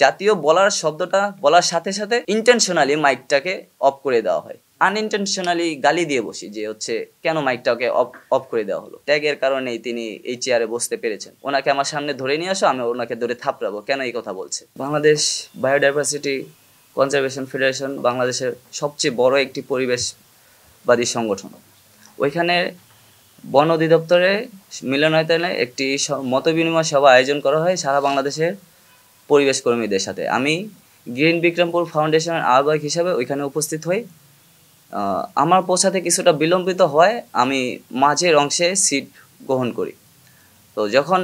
জাতীয় বলার শব্দটা বলার সাথে সাথে ইন্টেনশনালি মাইকটাকে অফ করে দেওয়া হয়, আনইনটেনশনালি গালি দিয়ে বসি যে হচ্ছে কেন মাইকটাকে অফ করে দেওয়া হলো। ট্যাগের কারণেই তিনি এই চেয়ারে বসতে পেরেছেন। ওনাকে আমার সামনে ধরে নিয়ে আসো, আমি ওনাকে ধরে থাপড়াবো, কেন এই কথা বলছে। বাংলাদেশ বায়োডাইভার্সিটি কনজারভেশন ফেডারেশন বাংলাদেশের সবচেয়ে বড় একটি পরিবেশবাদী সংগঠন। ওইখানে বন অধিদপ্তরে মিলনায়তনে একটি মতবিনিময় সভা আয়োজন করা হয় সারা বাংলাদেশের পরিবেশ কর্মীদের সাথে। আমি গ্রিন বিক্রমপুর ফাউন্ডেশনের আহ্বায়ক হিসাবে ওইখানে উপস্থিত হই। আমার পৌঁছাতে কিছুটা বিলম্বিত হয়, আমি মাঝের অংশে সিট গ্রহণ করি। তো যখন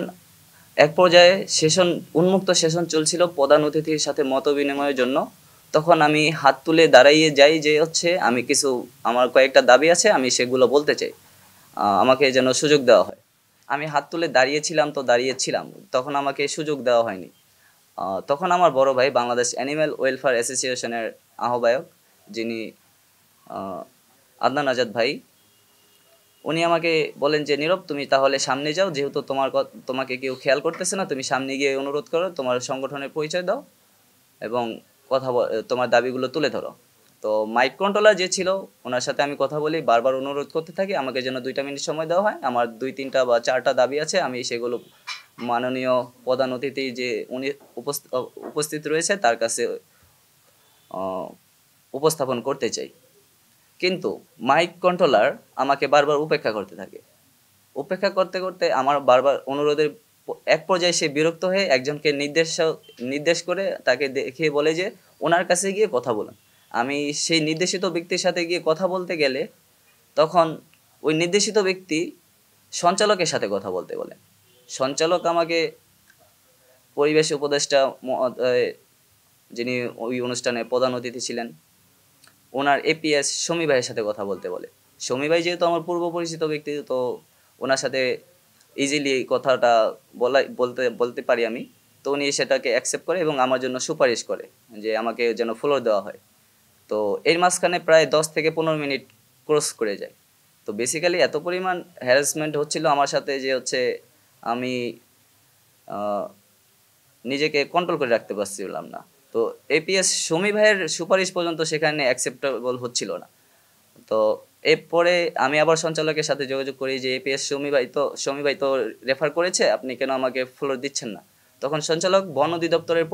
এক পর্যায়ে উন্মুক্ত সেশন চলছিল প্রধান অতিথির সাথে মত বিনিময়ের জন্য, তখন আমি হাত তুলে দাঁড়িয়ে যাই যে হচ্ছে আমার কয়েকটা দাবি আছে, আমি সেগুলো বলতে চাই, আমাকে যেন সুযোগ দেওয়া হয়। আমি হাত তুলে দাঁড়িয়েছিলাম, তখন আমাকে সুযোগ দেওয়া হয়নি। তখন আমার বড় ভাই বাংলাদেশ অ্যানিম্যাল ওয়েলফেয়ার অ্যাসোসিয়েশনের আহ্বায়ক, যিনি আদনান আজাদ ভাই, উনি আমাকে বলেন যে নীরব, তুমি তাহলে সামনে যাও, যেহেতু তোমাকে কেউ খেয়াল করতেছে না, তুমি সামনে গিয়ে অনুরোধ করো, তোমার সংগঠনের পরিচয় দাও এবং তোমার দাবিগুলো তুলে ধরো। তো মাইক কন্ট্রোলার যে ছিল, ওনার সাথে আমি কথা বলি, বারবার অনুরোধ করতে থাকি আমাকে যেন 2টা মিনিট সময় দেওয়া হয়। আমার 2-3টা বা 4টা দাবি আছে, আমি সেগুলো মাননীয় প্রধান অতিথি যে উনি উপস্থিত রয়েছে তার কাছে উপস্থাপন করতে চাই। কিন্তু মাইক কন্ট্রোলার আমাকে বারবার উপেক্ষা করতে থাকে। উপেক্ষা করতে করতে আমার বারবার অনুরোধের এক পর্যায়ে সে বিরক্ত হয়ে একজনকে নির্দেশ করে তাকে দেখিয়ে বলে যে ওনার কাছে গিয়ে কথা বলুন। আমি সেই নির্দেশিত ব্যক্তির সাথে গিয়ে কথা বলতে গেলে তখন ওই নির্দেশিত ব্যক্তি সঞ্চালকের সাথে কথা বলতে বলেন। সঞ্চালক আমাকে পরিবেশ উপদেষ্টা যিনি ওই অনুষ্ঠানে প্রধান অতিথি ছিলেন, ওনার এপিএস সমী ভাইয়ের সাথে কথা বলতে বলে। সমী ভাই যেহেতু আমার পূর্ব পরিচিত ব্যক্তি, তো ওনার সাথে ইজিলি কথাটা বলতে পারি আমি। তো উনি সেটাকে অ্যাকসেপ্ট করে এবং আমার জন্য সুপারিশ করে যে আমাকে যেন ফ্লোর দেওয়া হয়। তো এর মাঝখানে প্রায় 10 থেকে 15 মিনিট ক্রস করে যায়। তো বেসিক্যালি এত পরিমাণ হ্যারাসমেন্ট হচ্ছিল আমার সাথে যে হচ্ছে আমি নিজেকে কন্ট্রোল করে রাখতে পারছিলাম না। তো এপিএস সমী ভাইয়ের সুপারিশ পর্যন্ত সেখানে অ্যাকসেপ্টেবল হচ্ছিল না। তো এরপরে আমি আবার সঞ্চালকের সাথে যোগাযোগ করি যে এপিএস সমী ভাই তো রেফার করেছে, আপনি কেন আমাকে ফ্লোর দিচ্ছেন না। তখন সঞ্চালক বন অধিদপ্তরের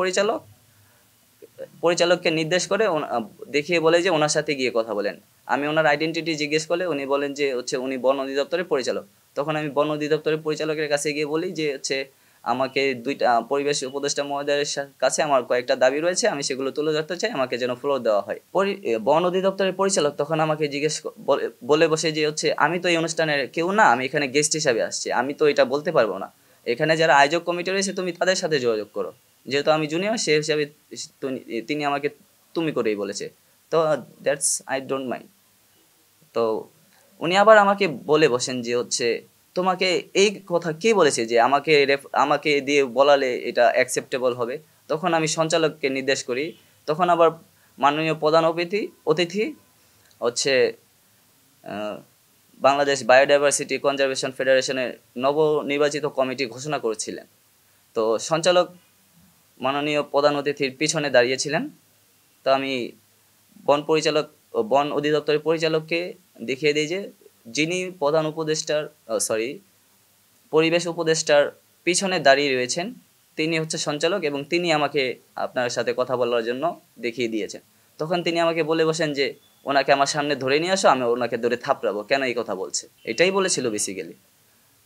পরিচালককে নির্দেশ করে দেখিয়ে বলে যে ওনার সাথে গিয়ে কথা বলেন। আমি ওনার আইডেন্টিটি জিজ্ঞেস করলে উনি বলেন যে হচ্ছে উনি বন অধিদপ্তরের পরিচালক। তখন আমি বন অধিদপ্তরের পরিচালকের কাছে গিয়ে বলি যে হচ্ছে আমাকে পরিবেশ উপদেষ্টা মহোদয়ের কাছে আমার কয়েকটা দাবি রয়েছে, আমি সেগুলো তুলে ধরতে চাই, আমাকে যেন ফ্লোর দেওয়া হয়। বন অধিদপ্তরের পরিচালক তখন আমাকে বলে বসে যে হচ্ছে আমি তো এই অনুষ্ঠানের কেউ না, আমি এখানে গেস্ট হিসাবে আসছি, আমি তো এটা বলতে পারবো না। এখানে যারা আয়োজক কমিটি রয়েছে তুমি তাদের সাথে যোগাযোগ করো, যেহেতু আমি জুনিয়র সে হিসাবে তিনি আমাকে তুমি করেই বলেছে। তো দ্যাটস আই ডোন্ট মাইন্ড। তো উনি আবার আমাকে বলে বসেন যে হচ্ছে তোমাকে এই কথা কে বলেছে যে আমাকে দিয়ে বলালে এটা অ্যাকসেপ্টেবল হবে। তখন আমি সঞ্চালককে নির্দেশ করি। তখন আবার মাননীয় প্রধান অতিথি হচ্ছে বাংলাদেশ বায়োডাইভার্সিটি কনজারভেশন ফেডারেশনের নবনির্বাচিত কমিটি ঘোষণা করেছিলেন। তো সঞ্চালক মাননীয় প্রধান অতিথির পিছনে দাঁড়িয়েছিলেন। তো আমি বন অধিদপ্তরের পরিচালককে দেখিয়ে দিই যে যিনি পরিবেশ উপদেষ্টার পিছনে দাঁড়িয়ে রয়েছেন তিনি হচ্ছে সঞ্চালক এবং তিনি আমাকে আপনার সাথে কথা বলার জন্য দেখিয়ে দিয়েছেন। তখন তিনি আমাকে বলে বসেন যে ওনাকে আমার সামনে ধরে নিয়ে আসো, আমি ওনাকে ধরে থাপড়াবো, কেন এই কথা বলছে, এটাই বলেছিল বেসিক্যালি।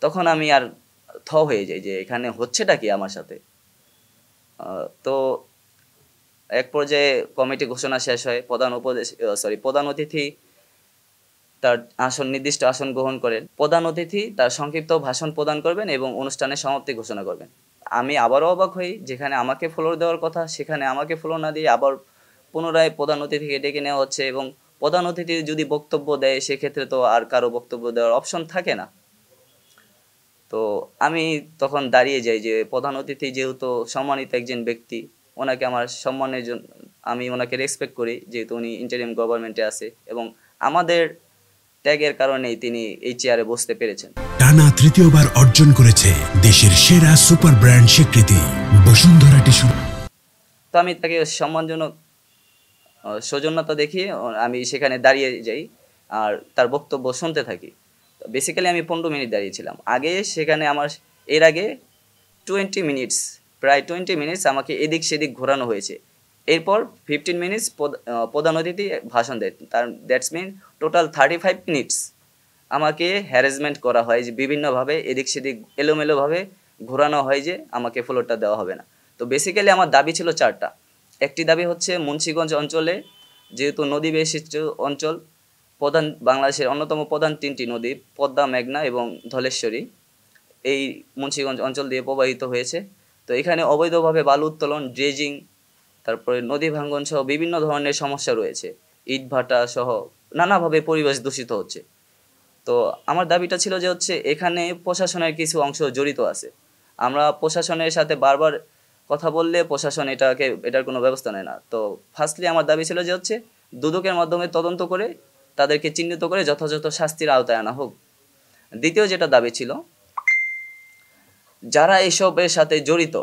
তখন আমি আর হয়ে যাই যে এখানে হচ্ছেটা কি আমার সাথে। তো এক পর্যায়ে কমিটি ঘোষণা শেষ হয়, প্রধান অতিথি তার নির্দিষ্ট আসন গ্রহণ করেন। প্রধান অতিথি তার সংক্ষিপ্ত ভাষণ প্রদান করবেন এবং অনুষ্ঠানের সমাপ্তি ঘোষণা করবেন। আমি আবারও অবাক হই, যেখানে আমাকে ফ্লোর দেওয়ার কথা সেখানে আমাকে ফ্লোর না দিয়ে আবার পুনরায় প্রধান অতিথিকে ডেকে নেওয়া হচ্ছে এবং প্রধান অতিথি যদি বক্তব্য দেয় সেক্ষেত্রে তো আর কারো বক্তব্য দেওয়ার অপশন থাকে না। তো আমি তখন দাঁড়িয়ে যাই যে প্রধান অতিথি যেহেতু সম্মানিত একজন ব্যক্তি, ওনাকে আমার সম্মানের জন্য আমি ওনাকে রেসপেক্ট করি, যেহেতু উনি ইন্টারিম গভর্নমেন্টে আছে এবং আমাদের ট্যাগের কারণেই তিনি এই চেয়ারে বসতে পেরেছেন। টানা তৃতীয়বার অর্জন করেছে দেশের সেরা সুপার ব্র্যান্ড স্বীকৃতি বসুন্ধরা টিস্যু। তো আমি তাকে সম্মানজনক সৌজন্যতা দেখিয়ে আমি সেখানে দাঁড়িয়ে যাই আর তার বক্তব্য শুনতে থাকি। বেসিক্যালি আমি 15 মিনিট দাঁড়িয়েছিলাম। সেখানে এর আগে 20 মিনিটস, প্রায় 20 মিনিটস আমাকে এদিক সেদিক ঘোরানো হয়েছে। এরপর 15 মিনিটস প্রধান অতিথি ভাষণ দেয়, দ্যাটস মিন টোটাল 35 মিনিটস আমাকে হ্যারাসমেন্ট করা হয়, যে বিভিন্নভাবে এদিক সেদিক এলোমেলোভাবে ঘোরানো হয় যে আমাকে ফ্লোরটা দেওয়া হবে না। তো বেসিক্যালি আমার দাবি ছিল 4টা। একটি দাবি হচ্ছে মুন্সিগঞ্জ অঞ্চলে, যেহেতু নদী বেষ্টিত অঞ্চল, বাংলাদেশের অন্যতম প্রধান 3টি নদী পদ্মা, মেঘনা এবং ধলেশ্বরী এই মুন্সিগঞ্জ অঞ্চল দিয়ে প্রবাহিত হয়েছে। তো এখানে অবৈধভাবে বালু উত্তোলন, ড্রেজিং, তারপরে নদী ভাঙ্গন সহ বিভিন্ন ধরনের সমস্যা রয়েছে। ইটভাটা সহ নানাভাবে পরিবেশ দূষিত হচ্ছে। তো আমার দাবিটা ছিল যে এখানে প্রশাসনের কিছু অংশ জড়িত আছে। আমরা প্রশাসনের সাথে বারবার কথা বললে প্রশাসন এটার কোনো ব্যবস্থা নেয় না। তো ফার্স্টলি আমার দাবি ছিল যে দুদকের মাধ্যমে তদন্ত করে তাদেরকে চিহ্নিত করে যথাযথ শাস্তির আওতায় আনা হোক। দ্বিতীয় যেটা দাবি ছিল, যারা এসবের সাথে জড়িত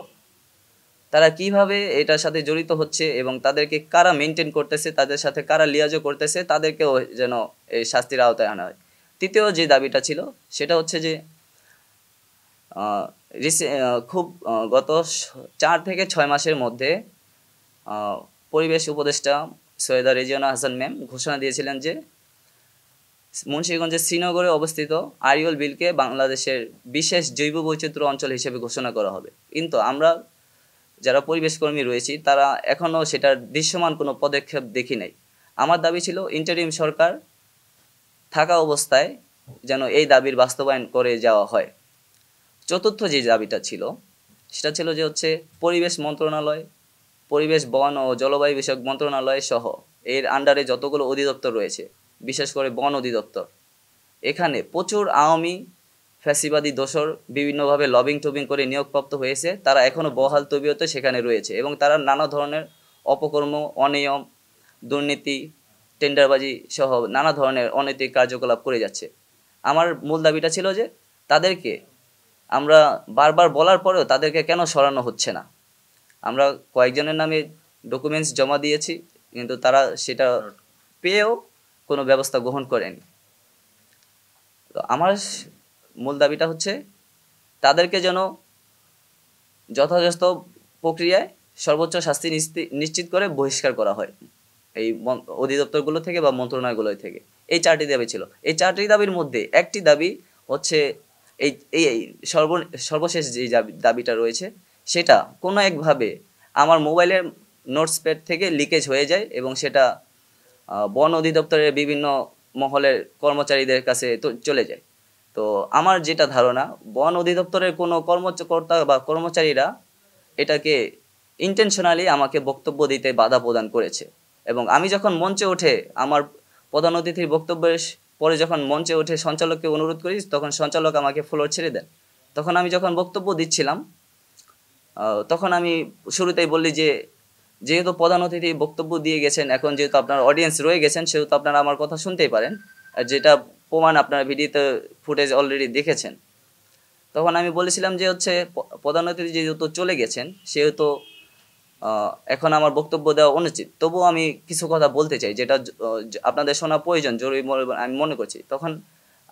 তারা কিভাবে এটার সাথে জড়িত হচ্ছে এবং তাদেরকে কারা মেনটেন করতেছে, তাদের সাথে কারা লিয়াজও করতেছে, তাদেরকেও যেন এই শাস্তির আওতায় আনা হয়। তৃতীয় যে দাবিটা ছিল সেটা হচ্ছে যে গত 4 থেকে 6 মাসের মধ্যে পরিবেশ উপদেষ্টা সৈয়দা রেজিয়ানা হাসান ম্যাম ঘোষণা দিয়েছিলেন যে মুন্সিগঞ্জের শ্রীনগরে অবস্থিত আরিয়ল বিলকে বাংলাদেশের বিশেষ জৈব বৈচিত্র্য অঞ্চল হিসেবে ঘোষণা করা হবে। কিন্তু আমরা যারা পরিবেশ কর্মী রয়েছি তারা এখনও সেটার দৃশ্যমান কোনো পদক্ষেপ দেখি নাই। আমার দাবি ছিল ইন্টারিম সরকার থাকা অবস্থায় যেন এই দাবির বাস্তবায়ন করে যাওয়া হয়। চতুর্থ যে দাবিটা ছিল সেটা ছিল যে পরিবেশ মন্ত্রণালয়, পরিবেশ, বন ও জলবায়ু বিষয়ক মন্ত্রণালয় সহ এর আন্ডারে যতগুলো অধিদপ্তর রয়েছে, বিশেষ করে বন অধিদপ্তর, এখানে প্রচুর আওয়ামী ফ্যাসিবাদী দোসর বিভিন্নভাবে লবিং টবিং করে নিয়োগপ্রাপ্ত হয়েছে। তারা এখনও বহাল তবিয়তে সেখানে রয়েছে এবং তারা নানা ধরনের অপকর্ম, অনিয়ম, দুর্নীতি, টেন্ডারবাজি সহ নানা ধরনের অনৈতিক কার্যকলাপ করে যাচ্ছে। আমার মূল দাবিটা ছিল যে তাদেরকে আমরা বারবার বলার পরেও তাদেরকে কেন সরানো হচ্ছে না। আমরা কয়েকজনের নামে ডকুমেন্টস জমা দিয়েছি, কিন্তু তারা সেটা পেয়েও কোনো ব্যবস্থা গ্রহণ করেনি। তো আমার মূল দাবিটা হচ্ছে তাদেরকে যেন যথাযথ প্রক্রিয়ায় সর্বোচ্চ শাস্তি নিশ্চিত করে বহিষ্কার করা হয় এই অধিদপ্তরগুলো থেকে বা মন্ত্রণালয়গুলো থেকে। এই 4টি দাবি ছিল। এই 4টি দাবির মধ্যে একটি দাবি হচ্ছে এই এই সর্বশেষ যে দাবিটা রয়েছে সেটা কোনো একভাবে আমার মোবাইলের নোটসপ্যাড থেকে লিকেজ হয়ে যায় এবং সেটা বন অধিদপ্তরের বিভিন্ন মহলের কর্মচারীদের কাছে চলে যায়। তো আমার যেটা ধারণা, বন অধিদপ্তরের কোনো কর্মকর্তা বা কর্মচারীরা এটাকে ইন্টেনশনালি আমাকে বক্তব্য দিতে বাধা প্রদান করেছে। এবং আমি যখন মঞ্চে উঠে আমার প্রধান অতিথির বক্তব্যের পরে যখন মঞ্চে উঠে সঞ্চালককে অনুরোধ করি, তখন সঞ্চালক আমাকে ফ্লোর ছেড়ে দেন। তখন আমি যখন বক্তব্য দিচ্ছিলাম তখন আমি শুরুতেই বললি যে যেহেতু প্রধান অতিথি বক্তব্য দিয়ে গেছেন, এখন যেহেতু আপনার অডিয়েন্স রয়ে গেছেন, সেহেতু আপনারা আমার কথা শুনতেই পারেন, আর যেটা প্রমাণ আপনারা ভিডিওতে ফুটেজ অলরেডি দেখেছেন। তখন আমি বলেছিলাম যে প্রধান অতিথি যেহেতু চলে গেছেন সেহেতু এখন আমার বক্তব্য দেওয়া অনুচিত। তবুও আমি কিছু কথা বলতে চাই যেটা আপনাদের শোনা প্রয়োজন, জরুরি আমি মনে করছি। তখন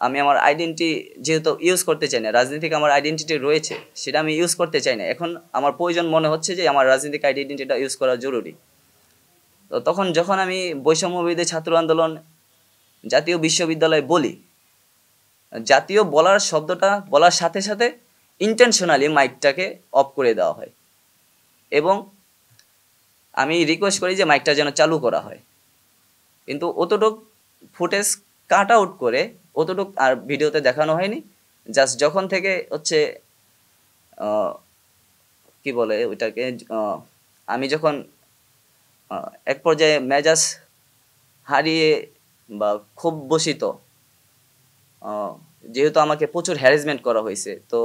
আমি আমার আইডেন্টিটি যেহেতু ইউজ করতে চাই না, রাজনীতিক আমার আইডেন্টিটি রয়েছে, সেটা আমি ইউজ করতে চাই না। এখন আমার প্রয়োজন মনে হচ্ছে যে আমার রাজনৈতিক আইডেন্টিটিটা ইউজ করা জরুরি। তো তখন যখন আমি বৈষম্যবিরোধী ছাত্র আন্দোলন জাতীয় বিশ্ববিদ্যালয় বলি, জাতীয় শব্দটা বলার সাথে সাথে ইন্টেনশনালি মাইকটাকে অফ করে দেওয়া হয় এবং আমি রিকোয়েস্ট করি যে মাইকটা যেন চালু করা হয়। কিন্তু অতটুক ফুটেজ কাট আউট করে অতটুক আর ভিডিওতে দেখানো হয়নি। জাস্ট যখন থেকে কি বলে ওইটাকে, আমি যখন এক পর্যায়ে মেজাজ হারিয়ে বা খুব বসিত, যেহেতু আমাকে প্রচুর হ্যারাসমেন্ট করা হয়েছে, তো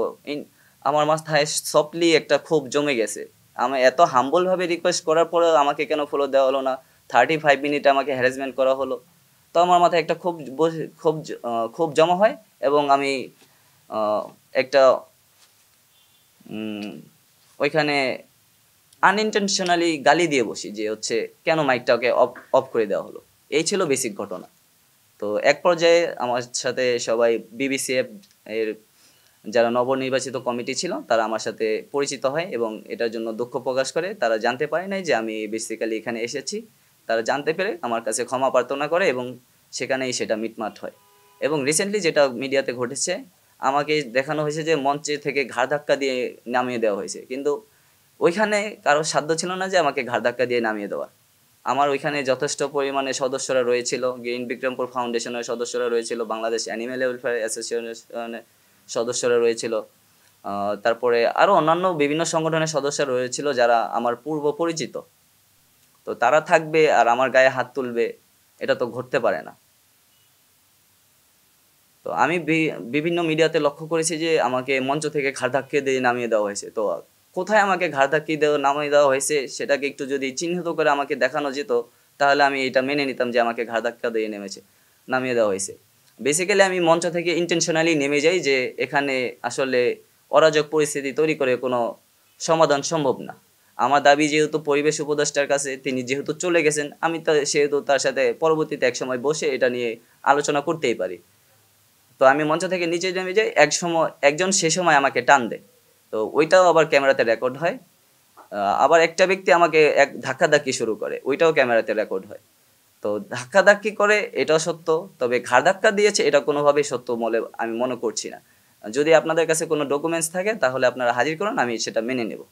আমার মাথায় সফটলি একটা ক্ষোভ জমে গেছে। আমি এত হাম্বলভাবে রিকোয়েস্ট করার পরে আমাকে কেন ফলো দেওয়া হলো না, 35 মিনিট আমাকে হ্যারাসমেন্ট করা হলো। তো আমার মাথায় একটা ক্ষোভ জমা হয় এবং আমি একটা উম, ওইখানে আনইনটেনশনালি গালি দিয়ে বসি যে হচ্ছে কেন মাইকটাকে অফ করে দেওয়া হলো। এই ছিল বেসিক ঘটনা। তো এক পর্যায়ে আমার সাথে সবাই বিবিসিএফ এর যারা নবনির্বাচিত কমিটি ছিল তারা আমার সাথে পরিচিত হয় এবং এটার জন্য দুঃখ প্রকাশ করে। তারা জানতে পারে নাই যে আমি বেসিক্যালি এখানে এসেছি। তারা জানতে পেরে আমার কাছে ক্ষমা প্রার্থনা করে এবং সেখানেই সেটা মিটমাট হয়। এবং রিসেন্টলি যেটা মিডিয়াতে ঘটেছে, আমাকে দেখানো হয়েছে যে মঞ্চে থেকে ঘাড় ধাক্কা দিয়ে নামিয়ে দেওয়া হয়েছে, কিন্তু ওইখানে কারো সাধ্য ছিল না যে আমাকে ঘাড় ধাক্কা দিয়ে নামিয়ে দেওয়ার। আমার ওইখানে যথেষ্ট পরিমাণে সদস্যরা রয়েছিল, গ্রিন বিক্রমপুর ফাউন্ডেশনের সদস্যরা রয়েছিল, বাংলাদেশ অ্যানিমেল ওয়েলফেয়ার অ্যাসোসিয়েশনের সদস্যরা রয়েছিল, তারপরে আরও অন্যান্য বিভিন্ন সংগঠনের সদস্যরা রয়েছিল যারা আমার পূর্ব পরিচিত। তো তারা থাকবে আর আমার গায়ে হাত তুলবে, এটা তো ঘটতে পারে না। তো আমি বিভিন্ন মিডিয়াতে লক্ষ্য করেছি যে আমাকে মঞ্চ থেকে ঘাড় ধাক্কা দিয়ে নামিয়ে দেওয়া হয়েছে। তো কোথায় আমাকে ঘাড় ধাক্কিয়ে নামিয়ে দেওয়া হয়েছে সেটাকে একটু যদি চিহ্নিত করে আমাকে দেখানো যেত, তাহলে আমি এটা মেনে নিতাম যে আমাকে ঘাড় ধাক্কা দিয়ে নামিয়ে দেওয়া হয়েছে। বেসিক্যালি আমি মঞ্চ থেকে ইন্টেনশনালি নেমে যাই যে এখানে আসলে অরাজক পরিস্থিতি তৈরি করে কোনো সমাধান সম্ভব না। আমার দাবি যেহেতু পরিবেশ উপদেষ্টার কাছে, তিনি যেহেতু চলে গেছেন, আমি সেহেতু তার সাথে পরবর্তীতে একসময় বসে এটা নিয়ে আলোচনা করতেই পারি। তো আমি মঞ্চ থেকে নিচে নেমে যাই, একজন সে সময় আমাকে টান দেয়। তো ওইটাও আবার ক্যামেরাতে রেকর্ড হয়। আবার একটা ব্যক্তি আমাকে ধাক্কাধাক্কি শুরু করে, ওইটাও ক্যামেরাতে রেকর্ড হয়। তো ধাক্কাধাক্কি করে এটাও সত্য, তবে ঘাড় ধাক্কা দিয়েছে এটা কোনোভাবেই সত্য বলে আমি মনে করছি না। যদি আপনাদের কাছে কোনো ডকুমেন্টস থাকে তাহলে আপনারা হাজির করুন, আমি সেটা মেনে নেব।